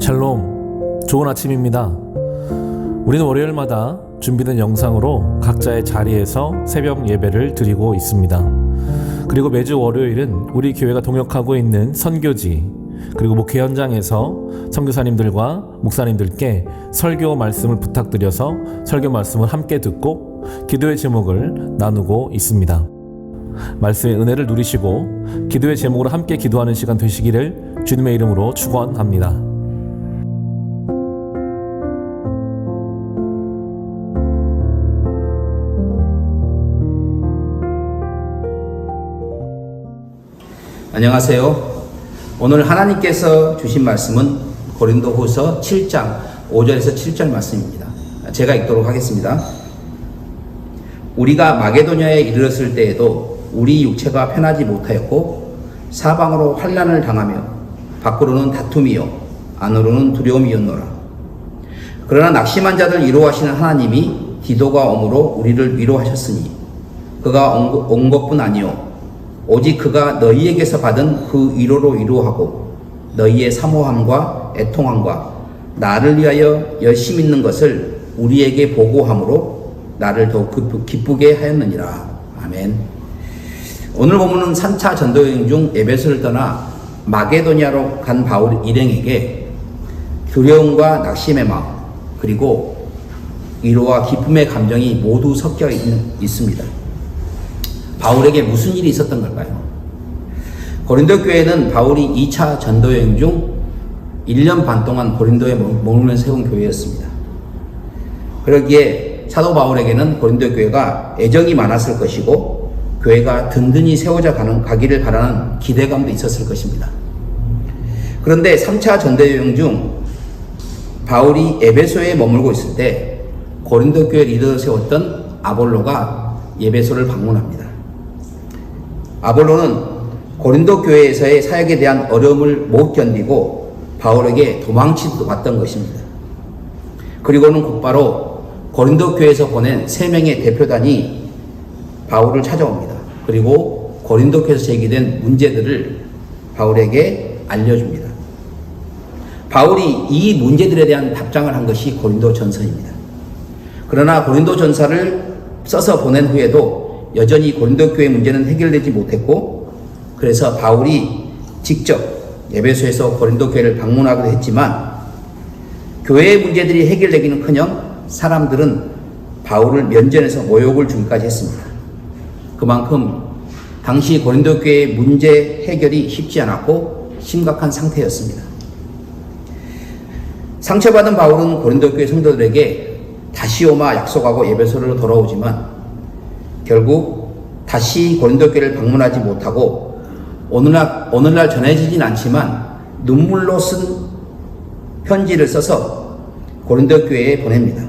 샬롬, 좋은 아침입니다. 우리는 월요일마다 준비된 영상으로 각자의 자리에서 새벽 예배를 드리고 있습니다. 그리고 매주 월요일은 우리 교회가 동역하고 있는 선교지 그리고 목회 현장에서 선교사님들과 목사님들께 설교 말씀을 부탁드려서 설교 말씀을 함께 듣고 기도의 제목을 나누고 있습니다. 말씀의 은혜를 누리시고 기도의 제목으로 함께 기도하는 시간 되시기를 주님의 이름으로 축원합니다. 안녕하세요. 오늘 하나님께서 주신 말씀은 고린도후서 7장 5절에서 7절 말씀입니다. 제가 읽도록 하겠습니다. 우리가 마게도냐에 이르렀을 때에도 우리 육체가 편하지 못하였고 사방으로 환난을 당하며 밖으로는 다툼이요 안으로는 두려움이었노라. 그러나 낙심한 자들 위로하시는 하나님이 디도가 오므로 우리를 위로하셨으니 그가 온 것뿐 아니요 오직 그가 너희에게서 받은 그 위로로 위로하고 너희의 사모함과 애통함과 나를 위하여 열심 있는 것을 우리에게 보고함으로 나를 더욱 기쁘게 하였느니라. 아멘. 오늘 본문은 3차 전도여행 중 에베소를 떠나 마게도냐로 간 바울 일행에게 두려움과 낙심의 마음 그리고 위로와 기쁨의 감정이 모두 섞여 있습니다. 바울에게 무슨 일이 있었던 걸까요? 고린도 교회는 바울이 2차 전도여행 중 1년 반 동안 고린도에 머물며 세운 교회였습니다. 그러기에 사도 바울에게는 고린도 교회가 애정이 많았을 것이고 교회가 든든히 세워져 가기를 바라는 기대감도 있었을 것입니다. 그런데 3차 전도여행 중 바울이 에베소에 머물고 있을 때 고린도 교회 리더를 세웠던 아볼로가 에베소를 방문합니다. 아볼로는 고린도 교회에서의 사역에 대한 어려움을 못 견디고 바울에게 도망치듯 왔던 것입니다. 그리고는 곧바로 고린도 교회에서 보낸 3명의 대표단이 바울을 찾아옵니다. 그리고 고린도 교회에서 제기된 문제들을 바울에게 알려줍니다. 바울이 이 문제들에 대한 답장을 한 것이 고린도 전서입니다. 그러나 고린도 전서를 써서 보낸 후에도 여전히 고린도 교회 문제는 해결되지 못했고 그래서 바울이 직접 에베소에서 고린도 교회를 방문하기도 했지만 교회의 문제들이 해결되기는커녕 사람들은 바울을 면전에서 모욕을 주기까지 했습니다. 그만큼 당시 고린도 교회의 문제 해결이 쉽지 않았고 심각한 상태였습니다. 상처받은 바울은 고린도 교회 성도들에게 다시 오마 약속하고 에베소로 돌아오지만 결국 다시 고린도 교회를 방문하지 못하고 오늘날 전해지진 않지만 눈물로 쓴 편지를 써서 고린도 교회에 보냅니다.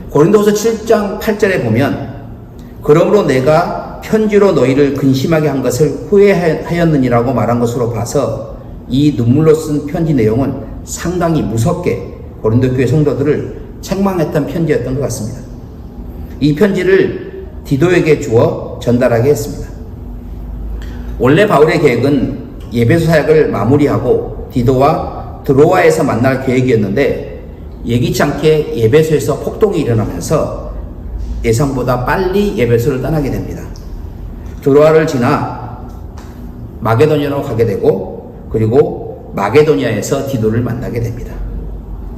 고린도서 7장 8절에 보면 그러므로 내가 편지로 너희를 근심하게 한 것을 후회하였느니라고 말한 것으로 봐서 이 눈물로 쓴 편지 내용은 상당히 무섭게 고린도 교회 성도들을 책망했던 편지였던 것 같습니다. 이 편지를 디도에게 주어 전달하게 했습니다. 원래 바울의 계획은 에베소 사역을 마무리하고 디도와 드로아에서 만날 계획이었는데 예기치 않게 에베소에서 폭동이 일어나면서 예상보다 빨리 에베소를 떠나게 됩니다. 드로아를 지나 마게도냐로 가게 되고 그리고 마게도냐에서 디도를 만나게 됩니다.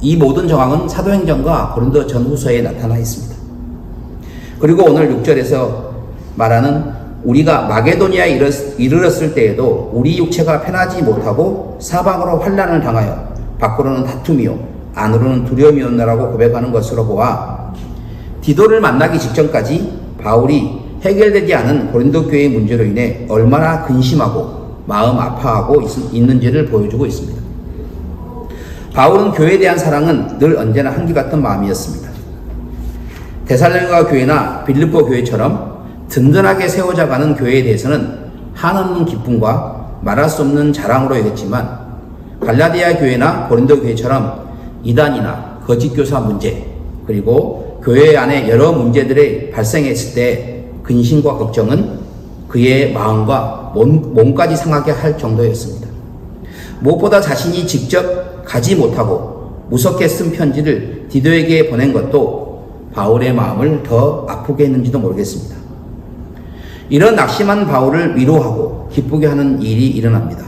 이 모든 정황은 사도행전과 고린도 전후서에 나타나 있습니다. 그리고 오늘 6절에서 말하는 우리가 마게도냐에 이르렀을 때에도 우리 육체가 편하지 못하고 사방으로 환난을 당하여 밖으로는 다툼이요 안으로는 두려움이었나라고 고백하는 것으로 보아 디도를 만나기 직전까지 바울이 해결되지 않은 고린도 교회의 문제로 인해 얼마나 근심하고 마음 아파하고 있는지를 보여주고 있습니다. 바울은 교회에 대한 사랑은 늘 언제나 한결같은 마음이었습니다. 데살로니가 교회나 빌립보 교회처럼 든든하게 세워져가는 교회에 대해서는 한없는 기쁨과 말할 수 없는 자랑으로 여겼지만 갈라디아 교회나 고린도 교회처럼 이단이나 거짓 교사 문제 그리고 교회 안에 여러 문제들이 발생했을 때 근심과 걱정은 그의 마음과 몸까지 상하게 할 정도였습니다. 무엇보다 자신이 직접 가지 못하고 무섭게 쓴 편지를 디도에게 보낸 것도 바울의 마음을 더 아프게 했는지도 모르겠습니다. 이런 낙심한 바울을 위로하고 기쁘게 하는 일이 일어납니다.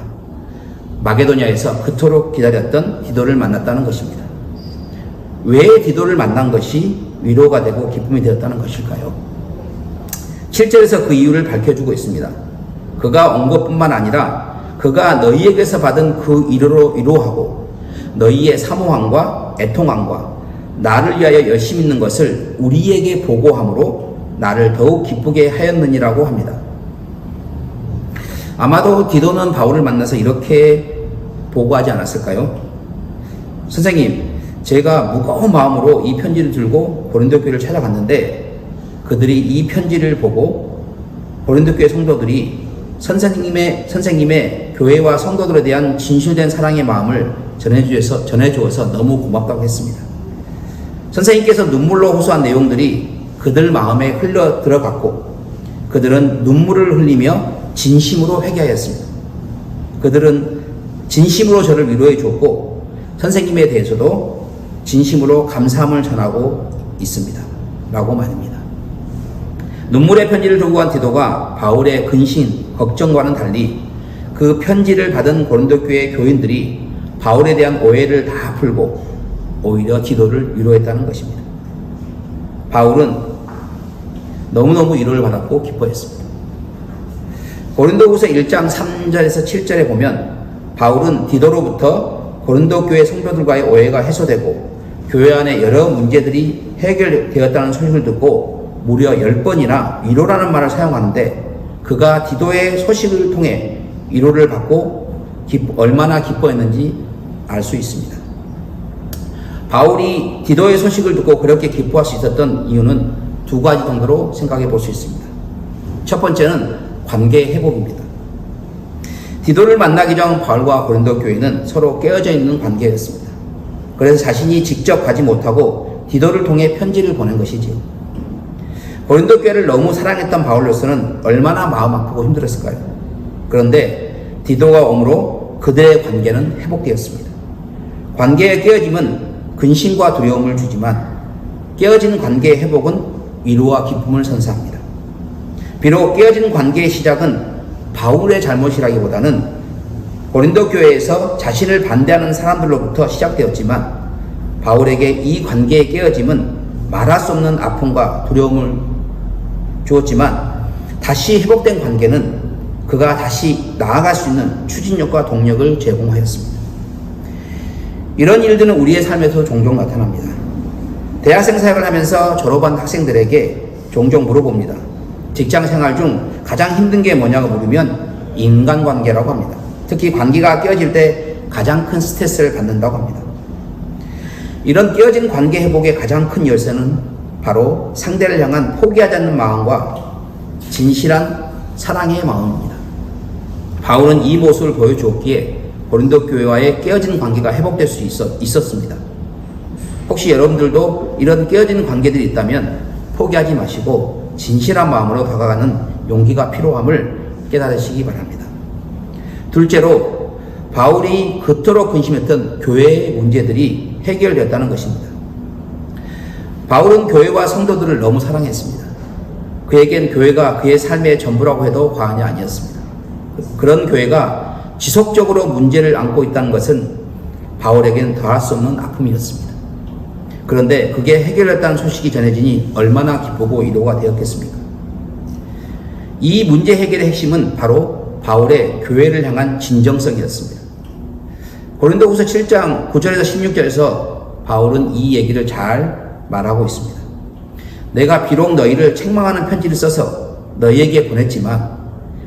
마게도냐에서 그토록 기다렸던 디도를 만났다는 것입니다. 왜 디도를 만난 것이 위로가 되고 기쁨이 되었다는 것일까요? 7절에서 그 이유를 밝혀주고 있습니다. 그가 온 것뿐만 아니라 그가 너희에게서 받은 그 위로하고 너희의 사모함과 애통함과 나를 위하여 열심히 있는 것을 우리에게 보고함으로 나를 더욱 기쁘게 하였느니라고 합니다. 아마도 디도는 바울을 만나서 이렇게 보고하지 않았을까요? 선생님, 제가 무거운 마음으로 이 편지를 들고 고린도 교회를 찾아갔는데 그들이 이 편지를 보고 고린도 교회 성도들이 선생님의 교회와 성도들에 대한 진실된 사랑의 마음을 전해주어서 너무 고맙다고 했습니다. 선생님께서 눈물로 호소한 내용들이 그들 마음에 흘러 들어갔고 그들은 눈물을 흘리며 진심으로 회개하였습니다. 그들은 진심으로 저를 위로해 주었고 선생님에 대해서도 진심으로 감사함을 전하고 있습니다. 라고 말입니다. 눈물의 편지를 들고 간 디도가 바울의 근심, 걱정과는 달리 그 편지를 받은 고린도 교회 교인들이 바울에 대한 오해를 다 풀고 오히려 디도를 위로했다는 것입니다. 바울은 너무너무 위로를 받았고 기뻐했습니다. 고린도후서 1장 3절에서 7절에 보면 바울은 디도로부터 고린도 교회 성도들과의 오해가 해소되고 교회 안에 여러 문제들이 해결되었다는 소식을 듣고 무려 10번이나 위로라는 말을 사용하는데 그가 디도의 소식을 통해 위로를 받고 얼마나 기뻐했는지 알 수 있습니다. 바울이 디도의 소식을 듣고 그렇게 기뻐할 수 있었던 이유는 두 가지 정도로 생각해 볼 수 있습니다. 첫 번째는 관계 회복입니다. 디도를 만나기 전 바울과 고린도 교회는 서로 깨어져 있는 관계였습니다. 그래서 자신이 직접 가지 못하고 디도를 통해 편지를 보낸 것이지요. 고린도 교회를 너무 사랑했던 바울로서는 얼마나 마음 아프고 힘들었을까요? 그런데 디도가 오므로 그들의 관계는 회복되었습니다. 관계의 깨어짐은 근심과 두려움을 주지만 깨어진 관계의 회복은 위로와 기쁨을 선사합니다. 비록 깨어진 관계의 시작은 바울의 잘못이라기보다는 고린도 교회에서 자신을 반대하는 사람들로부터 시작되었지만 바울에게 이 관계의 깨어짐은 말할 수 없는 아픔과 두려움을 주었지만 다시 회복된 관계는 그가 다시 나아갈 수 있는 추진력과 동력을 제공하였습니다. 이런 일들은 우리의 삶에서 종종 나타납니다. 대학생 사역을 하면서 졸업한 학생들에게 종종 물어봅니다. 직장 생활 중 가장 힘든 게 뭐냐고 물으면 인간관계라고 합니다. 특히 관계가 깨어질 때 가장 큰 스트레스를 받는다고 합니다. 이런 깨어진 관계 회복의 가장 큰 열쇠는 바로 상대를 향한 포기하지 않는 마음과 진실한 사랑의 마음입니다. 바울은 이 모습을 보여주었기에 고린도 교회와의 깨어진 관계가 회복될 수 있었습니다. 혹시 여러분들도 이런 깨어진 관계들이 있다면 포기하지 마시고 진실한 마음으로 다가가는 용기가 필요함을 깨달으시기 바랍니다. 둘째로 바울이 그토록 근심했던 교회의 문제들이 해결되었다는 것입니다. 바울은 교회와 성도들을 너무 사랑했습니다. 그에겐 교회가 그의 삶의 전부라고 해도 과언이 아니었습니다. 그런 교회가 지속적으로 문제를 안고 있다는 것은 바울에겐 더할 수 없는 아픔이었습니다. 그런데 그게 해결됐다는 소식이 전해지니 얼마나 기쁘고 위로가 되었겠습니까? 이 문제 해결의 핵심은 바로 바울의 교회를 향한 진정성이었습니다. 고린도후서 7장 9절에서 16절에서 바울은 이 얘기를 잘 말하고 있습니다. 내가 비록 너희를 책망하는 편지를 써서 너희에게 보냈지만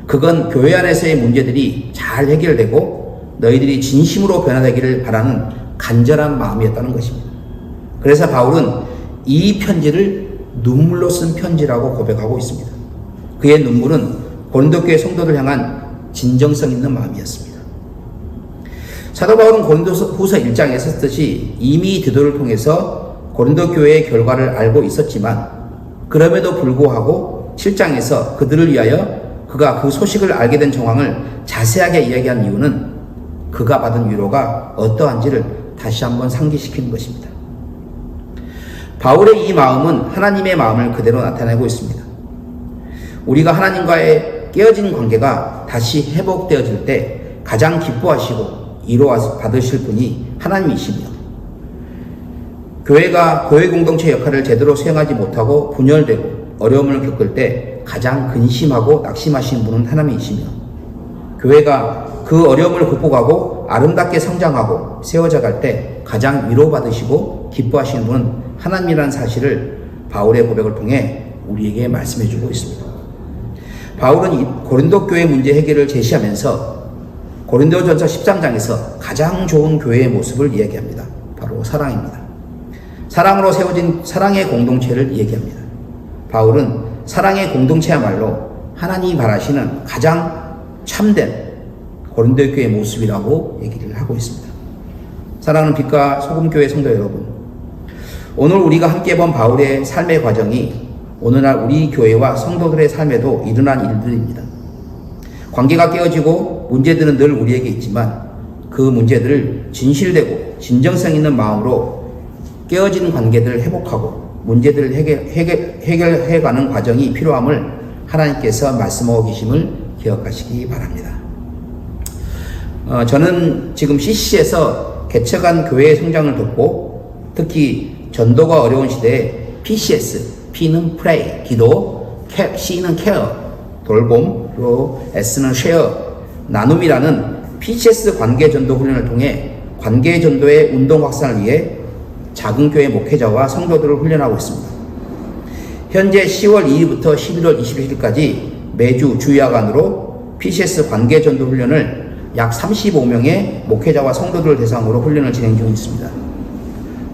그건 교회 안에서의 문제들이 잘 해결되고 너희들이 진심으로 변화되기를 바라는 간절한 마음이었다는 것입니다. 그래서 바울은 이 편지를 눈물로 쓴 편지라고 고백하고 있습니다. 그의 눈물은 고린도 교회 성도들 향한 진정성 있는 마음이었습니다. 사도 바울은 고린도후서 1장에 썼듯이 이미 디도를 통해서 고린도 교회의 결과를 알고 있었지만 그럼에도 불구하고 7장에서 그들을 위하여 그가 그 소식을 알게 된 정황을 자세하게 이야기한 이유는 그가 받은 위로가 어떠한지를 다시 한번 상기시키는 것입니다. 바울의 이 마음은 하나님의 마음을 그대로 나타내고 있습니다. 우리가 하나님과의 깨어진 관계가 다시 회복되어질 때 가장 기뻐하시고 위로받으실 분이 하나님이시며, 교회가 교회 공동체 역할을 제대로 수행하지 못하고 분열되고 어려움을 겪을 때 가장 근심하고 낙심하시는 분은 하나님이시며, 교회가 그 어려움을 극복하고 아름답게 성장하고 세워져 갈 때 가장 위로받으시고 기뻐하시는 분은 하나님이라는 사실을 바울의 고백을 통해 우리에게 말씀해 주고 있습니다. 바울은 이 고린도 교회 문제 해결을 제시하면서 고린도전서 13장에서 가장 좋은 교회의 모습을 이야기합니다. 바로 사랑입니다. 사랑으로 세워진 사랑의 공동체를 얘기합니다. 바울은 사랑의 공동체야말로 하나님이 바라시는 가장 참된 고린도 교회의 모습이라고 얘기를 하고 있습니다. 사랑하는 빛과 소금교회 성도 여러분, 오늘 우리가 함께 본 바울의 삶의 과정이 오늘날 우리 교회와 성도들의 삶에도 일어난 일들입니다. 관계가 깨어지고 문제들은 늘 우리에게 있지만 그 문제들을 진실되고 진정성 있는 마음으로 깨어진 관계들을 회복하고 문제들을 해결해가는 과정이 필요함을 하나님께서 말씀하고 계심을 기억하시기 바랍니다. 저는 지금 CC에서 개척한 교회의 성장을 돕고 특히 전도가 어려운 시대에 PCS, P는 Pray, 기도, C는 Care, 돌봄, 그리고 S는 Share, 나눔이라는 PCS 관계전도 훈련을 통해 관계전도의 운동 확산을 위해 작은 교회 목회자와 성도들을 훈련하고 있습니다. 현재 10월 2일부터 11월 21일까지 매주 주야간으로 PCS 관계전도 훈련을 약 35명의 목회자와 성도들을 대상으로 훈련을 진행 중에 있습니다.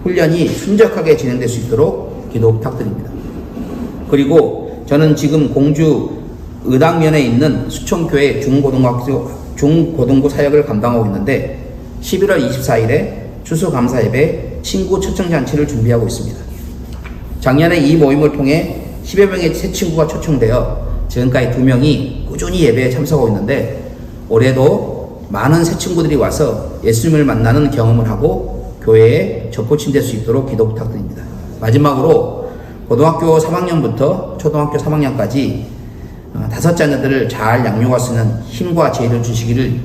훈련이 순적하게 진행될 수 있도록 기도 부탁드립니다. 그리고 저는 지금 공주 의당면에 있는 수천교회 중고등부 사역을 감당하고 있는데 11월 24일에 추수감사 예배 친구 초청잔치를 준비하고 있습니다. 작년에 이 모임을 통해 10여 명의 새 친구가 초청되어 지금까지 2명이 꾸준히 예배에 참석하고 있는데 올해도 많은 새 친구들이 와서 예수님을 만나는 경험을 하고 교회에 접붙임될 수 있도록 기도 부탁드립니다. 마지막으로 고등학교 3학년부터 초등학교 3학년까지 5자녀들을 잘 양육할 수 있는 힘과 지혜를 주시기를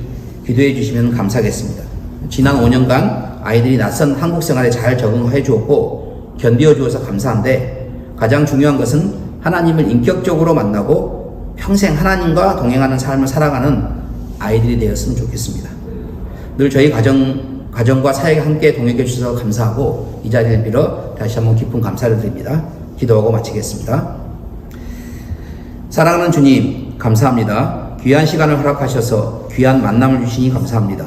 기도해 주시면 감사하겠습니다. 지난 5년간 아이들이 낯선 한국 생활에 잘 적응해 주었고 견디어 주어서 감사한데 가장 중요한 것은 하나님을 인격적으로 만나고 평생 하나님과 동행하는 삶을 살아가는 아이들이 되었으면 좋겠습니다. 늘 저희 가정과 사역에 함께 동행해 주셔서 감사하고 이 자리를 빌어 다시 한번 깊은 감사를 드립니다. 기도하고 마치겠습니다. 사랑하는 주님, 감사합니다. 귀한 시간을 허락하셔서 귀한 만남을 주시니 감사합니다.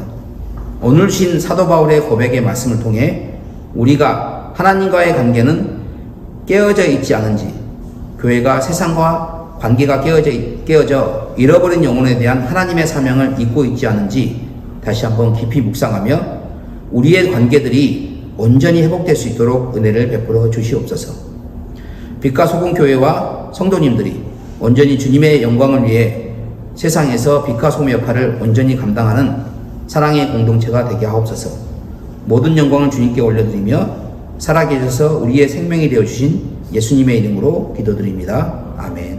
오늘 주신 사도 바울의 고백의 말씀을 통해 우리가 하나님과의 관계는 깨어져 있지 않은지, 교회가 세상과 관계가 깨어져 잃어버린 영혼에 대한 하나님의 사명을 잊고 있지 않은지 다시 한번 깊이 묵상하며 우리의 관계들이 온전히 회복될 수 있도록 은혜를 베풀어 주시옵소서. 빛과 소금 교회와 성도님들이 온전히 주님의 영광을 위해 세상에서 빛과 소금의 역할을 온전히 감당하는 사랑의 공동체가 되게 하옵소서. 모든 영광을 주님께 올려드리며 살아계셔서 우리의 생명이 되어주신 예수님의 이름으로 기도드립니다. 아멘.